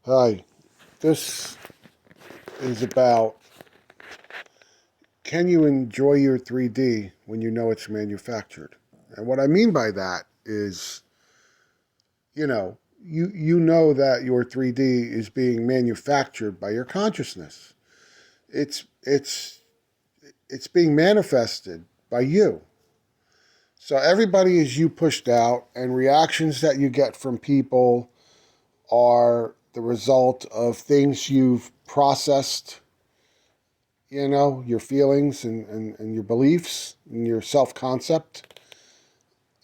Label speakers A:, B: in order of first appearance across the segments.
A: Hi, this is about can you enjoy your 3D when you know it's manufactured? And what I mean by that is, you know that your 3D is being manufactured by your consciousness. It's it's it's being manifested by you. So everybody is you pushed out, and reactions that you get from people are the result of things you've processed, your feelings and your beliefs and your self-concept.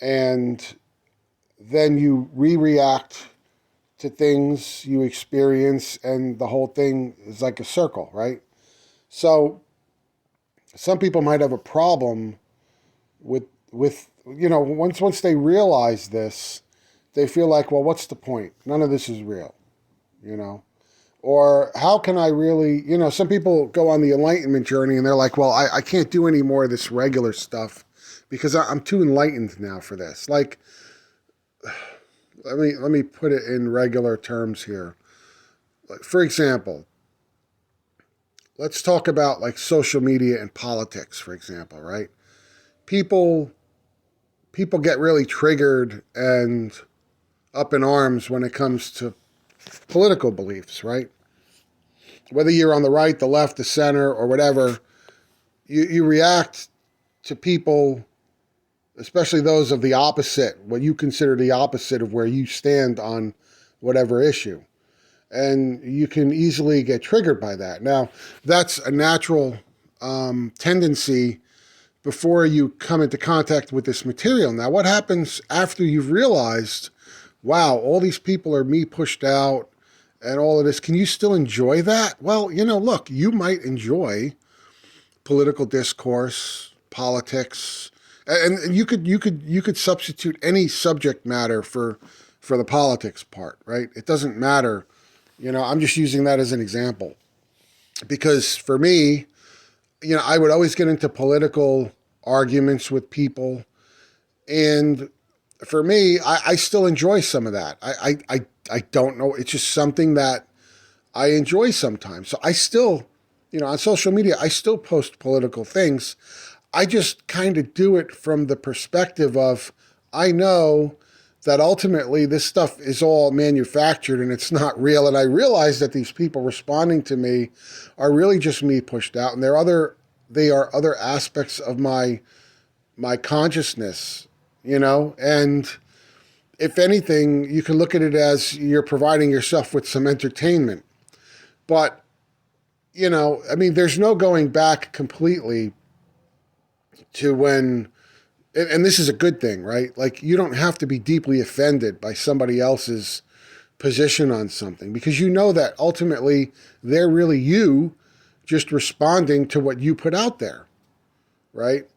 A: And then you react to things you experience, and the whole thing is like a circle, right? So some people might have a problem with once they realize this, they feel like, well, what's the point? None of this is real, you know? Or how can I really, some people go on the enlightenment journey and they're like, well, I can't do any more of this regular stuff because I'm too enlightened now for this. Like, let me put it in regular terms here. Like, for example, let's talk about like social media and politics, for example, right? People people get really triggered and up in arms when it comes to political beliefs, right? Whether you're on the right, the left, the center, or whatever, you react to people, especially those of the opposite, what you consider the opposite of where you stand on whatever issue. And you can easily get triggered by that. Now, that's a natural tendency before you come into contact with this material. Now, what happens after you've realized, wow, all these people are me pushed out and all of this? Can you still enjoy that? Well, look, you might enjoy political discourse, politics, and you could substitute any subject matter for the politics part, right? It doesn't matter. I'm just using that as an example because for me, I would always get into political arguments with people, and for me, I still enjoy some of that. I don't know. It's just something that I enjoy sometimes. So I still, on social media, I still post political things. I just kind of do it from the perspective of I know that ultimately this stuff is all manufactured and it's not real. And I realize that these people responding to me are really just me pushed out, and they are other aspects of my consciousness, and if anything, you can look at it as you're providing yourself with some entertainment. But, there's no going back completely to when, and this is a good thing, right? Like, you don't have to be deeply offended by somebody else's position on something because you know that ultimately they're really you just responding to what you put out there, right?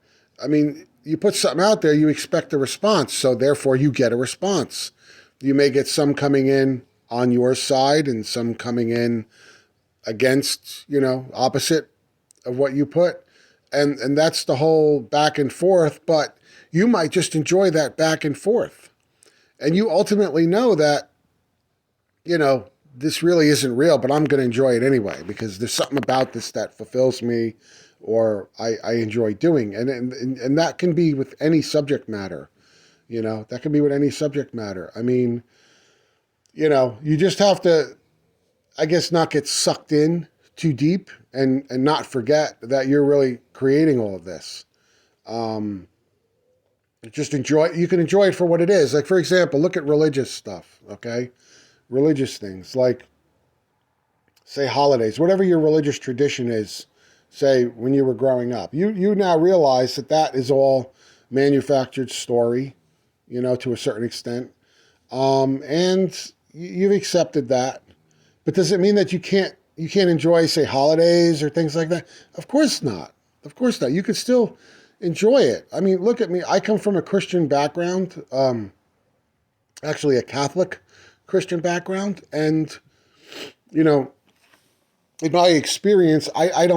A: You put something out there, you expect a response, so therefore you get a response. You may get some coming in on your side and some coming in against, opposite of what you put. And that's the whole back and forth, but you might just enjoy that back and forth. And you ultimately know that, this really isn't real, but I'm going to enjoy it anyway because there's something about this that fulfills me or I enjoy doing. And that can be with any subject matter, that can be with any subject matter. You just have to, I guess, not get sucked in too deep and not forget that you're really creating all of this. Just enjoy, you can enjoy it for what it is. Like, for example, look at religious stuff, okay? Religious things like, say, holidays, whatever your religious tradition is, say, when you were growing up. You now realize that that is all manufactured story, to a certain extent. And you've accepted that. But does it mean that you can't enjoy, say, holidays or things like that? Of course not. Of course not. You could still enjoy it. Look at me. I come from a Christian background, actually a Catholic Christian background, and you know, in my experience, I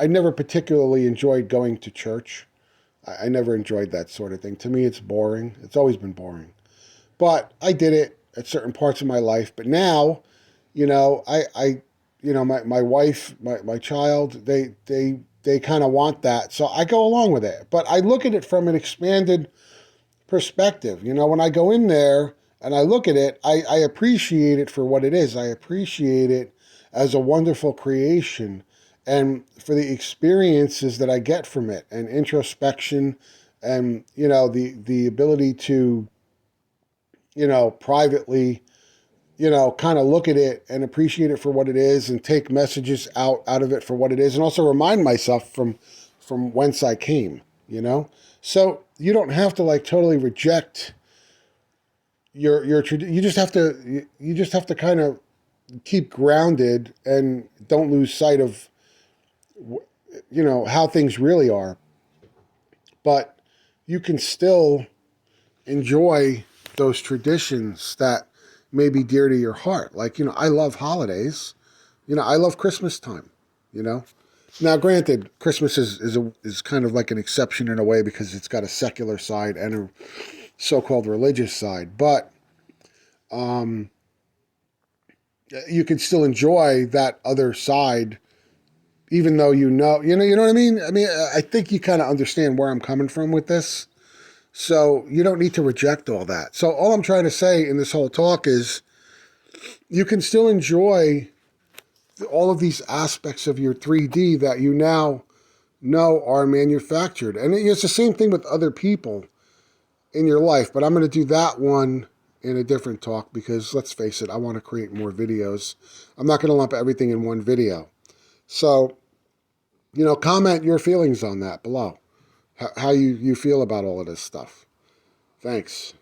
A: never particularly enjoyed going to church. I never enjoyed that sort of thing. To me, it's boring. It's always been boring. But I did it at certain parts of my life. But now, My wife, my child, they kind of want that. So I go along with it. But I look at it from an expanded perspective. When I go in there and I look at it, I appreciate it for what it is. I appreciate it as a wonderful creation and for the experiences that I get from it and introspection and, the ability to, privately, kind of look at it and appreciate it for what it is and take messages out of it for what it is and also remind myself from whence I came. So you don't have to like totally reject your you just have to kind of keep grounded and don't lose sight of how things really are. But you can still enjoy those traditions that may be dear to your heart. Like, I love holidays. I love Christmas time, you know. Now, granted, Christmas is kind of like an exception in a way because it's got a secular side and a so-called religious side. But you can still enjoy that other side, even though you know what I mean? I mean, I think you kind of understand where I'm coming from with this. So you don't need to reject all that. So all I'm trying to say in this whole talk is you can still enjoy all of these aspects of your 3D that you now know are manufactured. And it's the same thing with other people in your life. But I'm going to do that one in a different talk because, let's face it, I want to create more videos. I'm not going to lump everything in one video. So, comment your feelings on that below. How you feel about all of this stuff. Thanks.